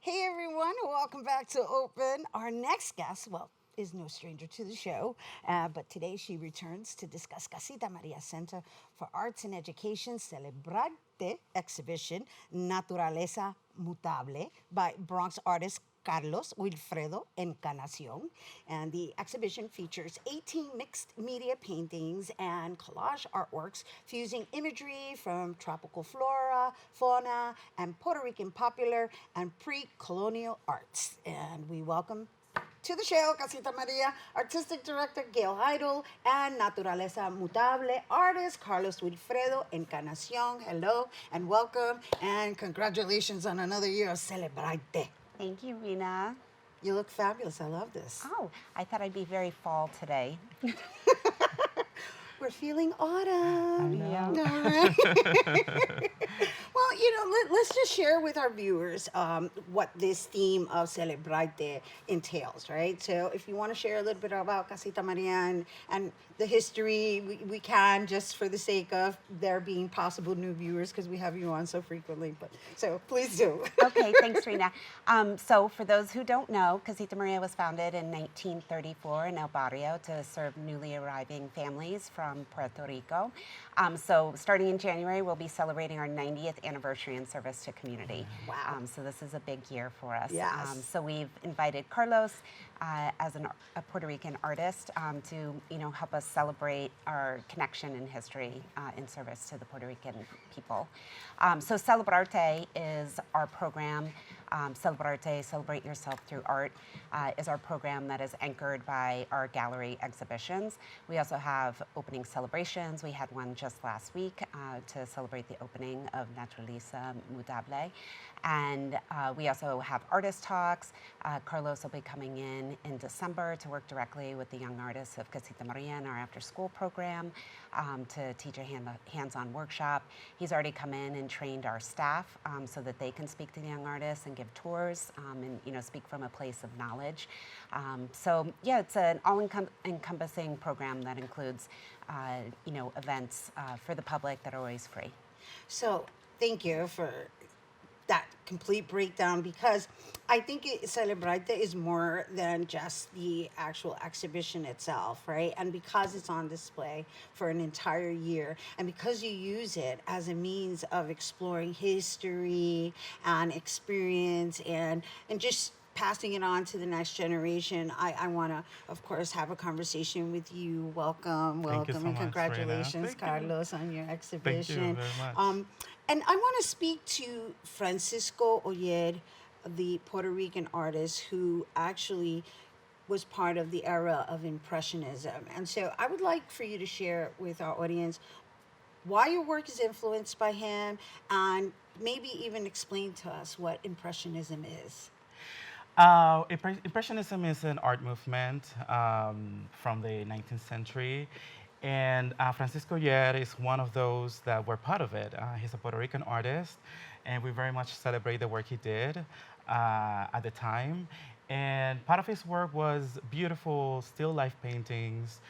Hey everyone, welcome back to Open. Our next guest, well, is no stranger to the show, but today she returns to discuss Casita Maria Center for Arts and Education Celebrarte exhibition Naturaleza Mutable by Bronx artist Carlos Wilfredo Encarnación. And the exhibition features 18 mixed media paintings and collage artworks fusing imagery from tropical flora, fauna, and Puerto Rican popular and pre colonial arts. And we welcome to the show, Casita Maria, Artistic Director Gail Heidel, and Naturaleza Mutable artist Carlos Wilfredo Encarnación. Hello and welcome, and congratulations on another year of Celebrate. Thank you, Rhina. You look fabulous. I love this. Oh, I thought I'd be very fall today. We're feeling autumn. Yeah. All right. Well, let's just share with our viewers what this theme of Celebrate entails, right? So if you want to share a little bit about Casita Maria and the history, we can, just for the sake of there being possible new viewers, because we have you on so frequently. But so please do. Okay, thanks, Rhina. So for those who don't know, Casita Maria was founded in 1934 in El Barrio to serve newly arriving families from Puerto Rico. So starting in January, we'll be celebrating our 90th anniversary in service to community. Wow. So this is a big year for us. Yes. So we've invited Carlos as a Puerto Rican artist to help us celebrate our connection and history in service to the Puerto Rican people. So Celebrarte is our program. Celebrarte, Celebrate Yourself Through Art, is our program that is anchored by our gallery exhibitions. We also have opening celebrations. We had one just last week to celebrate the opening of Naturaleza Mutable. And we also have artist talks. Carlos will be coming in December to work directly with the young artists of Casita Maria in our after-school program to teach a hands-on workshop. He's already come in and trained our staff so that they can speak to the young artists and give tours and speak from a place of knowledge. So yeah, it's an all-encompassing program that includes events for the public that are always free. So thank you for that complete breakdown, because I think Celebrate is more than just the actual exhibition itself, right? And because it's on display for an entire year, and because you use it as a means of exploring history and experience and just passing it on to the next generation, I want to, of course, have a conversation with you. Welcome, Thank you welcome, so and much, congratulations, Rhina. Thank you. Carlos, on your Thank you exhibition. very much. And I want to speak to Francisco Oyer, the Puerto Rican artist who actually was part of the era of Impressionism. And so I would like for you to share with our audience why your work is influenced by him, and maybe even explain to us what Impressionism is. Impressionism is an art movement from the 19th century, and Francisco Yer is one of those that were part of it. He's a Puerto Rican artist, and we very much celebrate the work he did at the time. And part of his work was beautiful still life paintings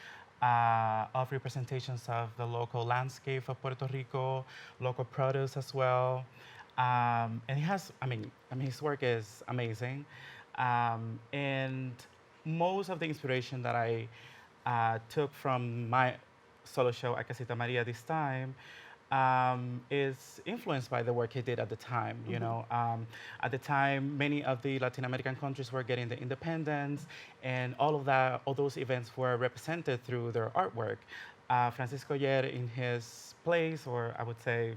of representations of the local landscape of Puerto Rico, local produce as well. And he has, his work is amazing. And most of the inspiration that I took from my solo show at Casita Maria this time is influenced by the work he did at the time. At the time, many of the Latin American countries were getting the independence, and all those events were represented through their artwork. Francisco Yer, in his place, or I would say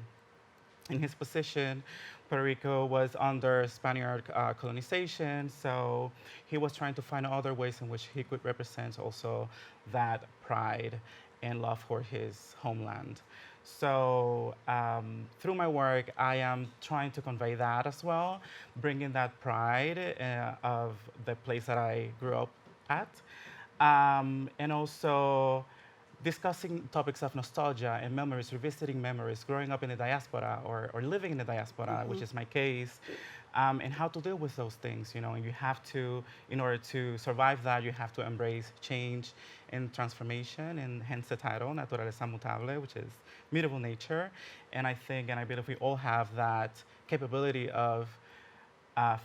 in his position, Puerto Rico was under Spaniard colonization, so he was trying to find other ways in which he could represent also that pride and love for his homeland. So through my work, I am trying to convey that as well, bringing that pride of the place that I grew up at, and also discussing topics of nostalgia and memories, revisiting memories, growing up in the diaspora or living in the diaspora, which is my case, and how to deal with those things. And you have to, in order to survive that, you have to embrace change and transformation, and hence the title, Naturaleza Mutable, which is mutable nature. And I think, and I believe we all have that capability of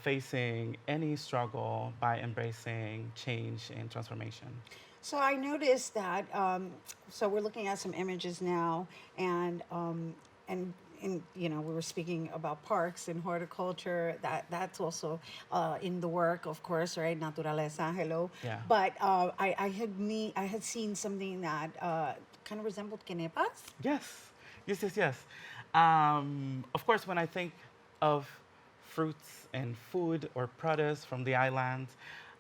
facing any struggle by embracing change and transformation. So I noticed that. So we're looking at some images now, and we were speaking about parks and horticulture. That's also in the work, of course, right? Naturaleza, hello. Yeah. But I had seen something that kind of resembled quenepas. Yes, yes, yes, yes. Of course, when I think of fruits and food or produce from the island,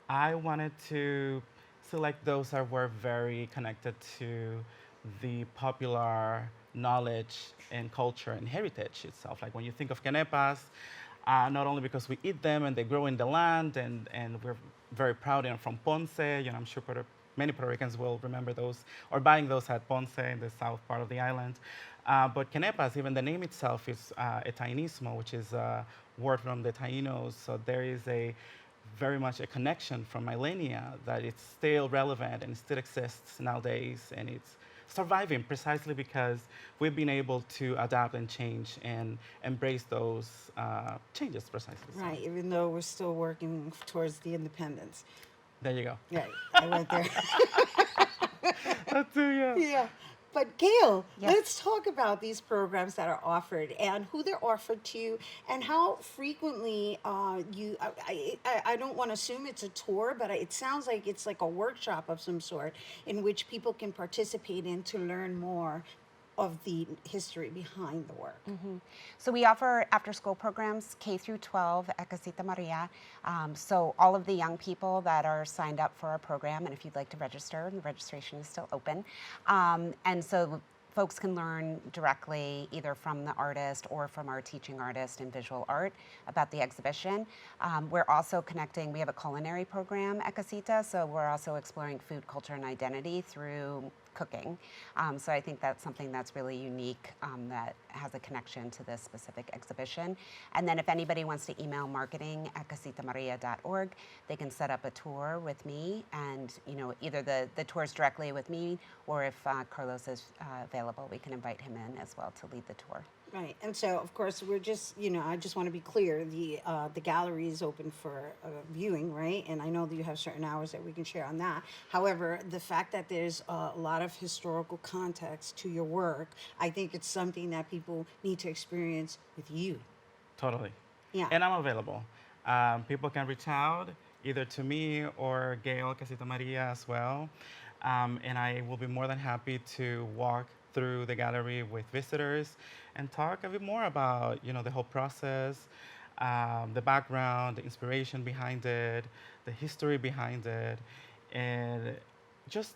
I wanted to select those that were very connected to the popular knowledge and culture and heritage itself. Like when you think of canepas, not only because we eat them and they grow in the land and we're very proud and from Ponce, I'm sure many Puerto Ricans will remember those or buying those at Ponce in the south part of the island. But canepas, even the name itself is a Tainismo, which is a word from the Tainos. So there is very much a connection from millennia that it's still relevant and still exists nowadays, and it's surviving precisely because we've been able to adapt and change and embrace those changes precisely. Right, even though we're still working towards the independence. There you go. Right, I went there. That too, yeah. Yeah. But Gail, Yes. let's talk about these programs that are offered and who they're offered to, and how frequently I don't want to assume it's a tour, but it sounds like it's like a workshop of some sort in which people can participate in to learn more of the history behind the work. So we offer after-school programs K through 12 at Casita Maria. So all of the young people that are signed up for our program, and if you'd like to register, the registration is still open. And so folks can learn directly either from the artist or from our teaching artist in visual art about the exhibition. We're also connecting, we have a culinary program at Casita, so we're also exploring food, culture, and identity through cooking. So I think that's something that's really unique that has a connection to this specific exhibition. And then if anybody wants to email marketing@casitamaria.org, they can set up a tour with me, and either the tours directly with me, or if Carlos is available, we can invite him in as well to lead the tour. Right, and so of course we're just, I just want to be clear, the gallery is open for viewing, right? And I know that you have certain hours that we can share on that. However, the fact that there's a lot of historical context to your work, I think it's something that people need to experience with you. Totally. Yeah. And I'm available. People can reach out either to me or Gail Casita Maria as well. And I will be more than happy to walk through the gallery with visitors and talk a bit more about, the whole process, the background, the inspiration behind it, the history behind it, and just,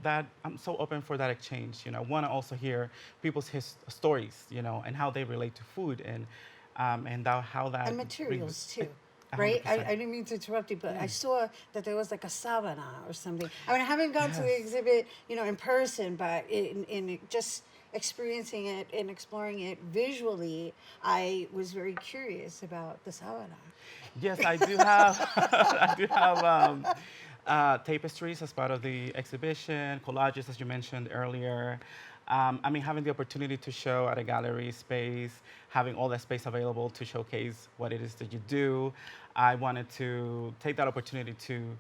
that I'm so open for that exchange. I want to also hear people's stories, and how they relate to food and how that And materials too. 100%. Right? I didn't mean to interrupt you, but I saw that there was like a sabana or something. I mean, I haven't gone to the exhibit, in person, but in just experiencing it and exploring it visually, I was very curious about the sabana. Yes, I do have. I do have tapestries as part of the exhibition, collages, as you mentioned earlier. Having the opportunity to show at a gallery space, having all that space available to showcase what it is that you do, I wanted to take that opportunity to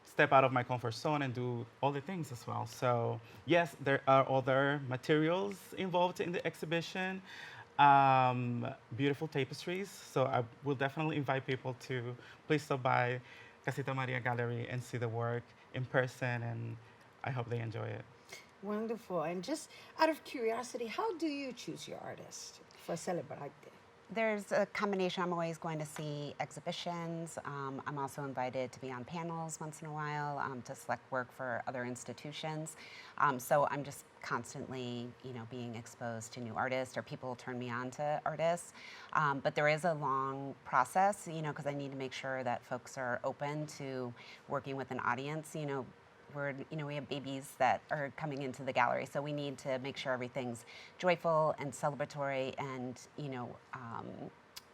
step out of my comfort zone and do all the things as well. So yes, there are other materials involved in the exhibition, beautiful tapestries. So I will definitely invite people to please stop by Casita Maria Gallery and see the work in person, and I hope they enjoy it. Wonderful. And just out of curiosity, how do you choose your artist for Celebrate? There's a combination. I'm always going to see exhibitions. I'm also invited to be on panels once in a while to select work for other institutions. So I'm just constantly, being exposed to new artists, or people turn me on to artists. But there is a long process, because I need to make sure that folks are open to working with an audience. We have babies that are coming into the gallery, so we need to make sure everything's joyful and celebratory and,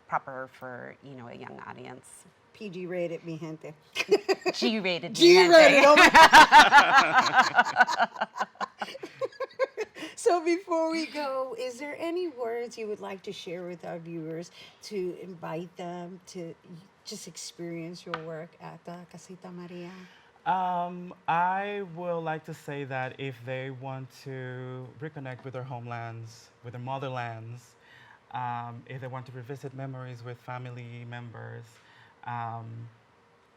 proper for, a young audience. PG rated, mi gente. G-rated. G-rated. Oh my So before we go, is there any words you would like to share with our viewers to invite them to just experience your work at the Casita Maria? I will like to say that if they want to reconnect with their homelands, with their motherlands, if they want to revisit memories with family members, um,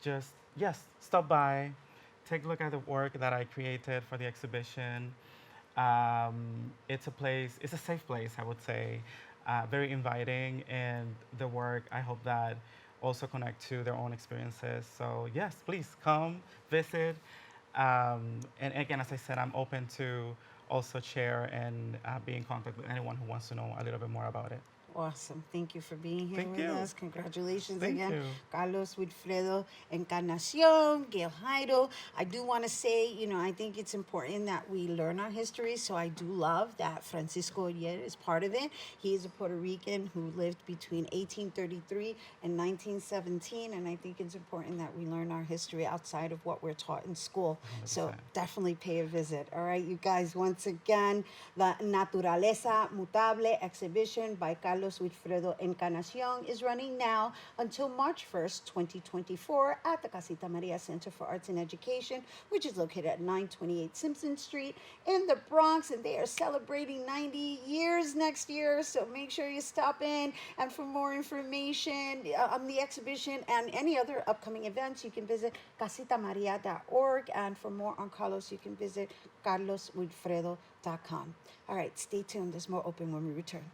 just, yes, stop by, take a look at the work that I created for the exhibition. It's a place, it's a safe place, I would say, very inviting, and the work, I hope that also connect to their own experiences. So yes, please come, visit. And again, as I said, I'm open to also share and be in contact with anyone who wants to know a little bit more about it. Awesome. Thank you for being here Thank with you. us. Congratulations Thank again. you. Carlos Wilfredo Encarnación, Gail Heidel. I do want to say, I think it's important that we learn our history. So I do love that Francisco Oyer is part of it. He is a Puerto Rican who lived between 1833 and 1917. And I think it's important that we learn our history outside of what we're taught in school. So 100%. definitely pay a visit. All right, you guys, once again, the Naturaleza Mutable exhibition by Carlos Wilfredo Encarnación is running now until March 1st, 2024 at the Casita Maria Center for Arts and Education, which is located at 928 Simpson Street in the Bronx. And they are celebrating 90 years next year. So make sure you stop in. And for more information on the exhibition and any other upcoming events, you can visit casitamaria.org. And for more on Carlos, you can visit carloswilfredo.com. All right, stay tuned. There's more open when we return.